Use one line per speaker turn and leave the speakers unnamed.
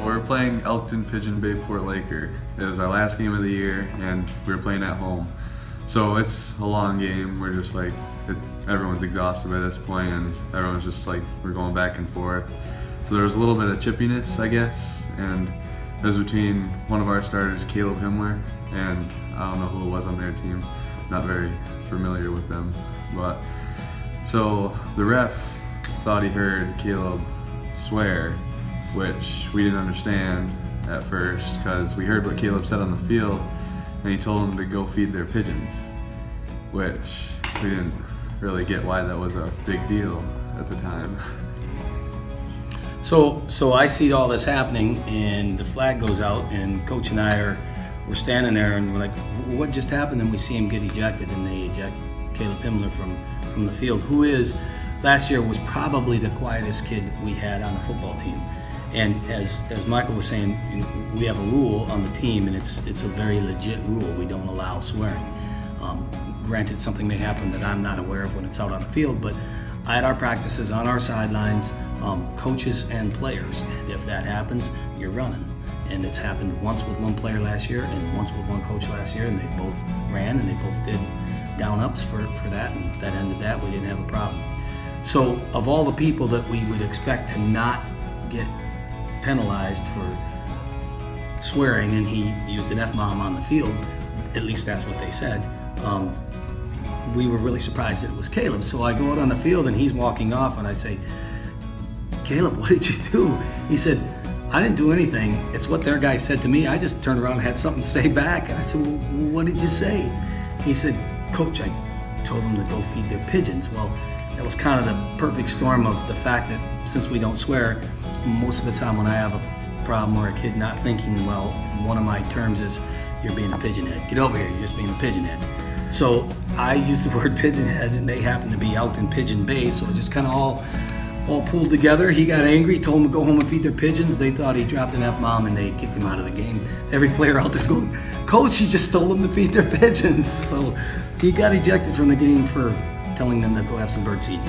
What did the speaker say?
We're playing Elkton-Pigeon-Bayport Laker. It was our last game of the year, and we were playing at home. So it's a long game. We're just like, everyone's exhausted by this point, and everyone's just like, we're going back and forth. So there was a little bit of chippiness, I guess, and it was between one of our starters, Caleb Himmler, and I don't know who it was on their team. Not very familiar with them, but so the ref thought he heard Caleb swear, which we didn't understand at first because we heard what Caleb said on the field, and he told them to go feed their pigeons, which we didn't really get why that was a big deal at the time.
So I see all this happening, and the flag goes out, and Coach and I we're standing there, and we're like, what just happened? And we see him get ejected, and they eject Caleb Himmler from the field, who is, last year was probably the quietest kid we had on the football team. And as Michael was saying, you know, we have a rule on the team, and it's a very legit rule. We don't allow swearing. Granted, something may happen that I'm not aware of when it's out on the field, but at our practices, on our sidelines, coaches and players, and if that happens, you're running. And it's happened once with one player last year and once with one coach last year, and they both ran and they both did down-ups for that, and that ended that. We didn't have a problem. So of all the people that we would expect to not get penalized for swearing, and he used an F-bomb on the field, at least that's what they said, we were really surprised that it was Caleb. So I go out on the field and he's walking off, and I say, Caleb, what did you do? He said, I didn't do anything. It's what their guy said to me. I just turned around and had something to say back. And I said, well, what did you say? He said, Coach, I told them to go feed their pigeons. Well, that was kind of the perfect storm of the fact that since we don't swear, most of the time when I have a problem or a kid not thinking well, one of my terms is, you're being a pigeonhead. Get over here, you're just being a pigeonhead. So I used the word pigeonhead, and they happened to be out in Pigeon Bay, so it just kind of all pulled together. He got angry, told them to go home and feed their pigeons. They thought he dropped an F-bomb, and they kicked him out of the game. Every player out there's going, Coach, he just told them to feed their pigeons. So he got ejected from the game for telling them to go have some bird seed.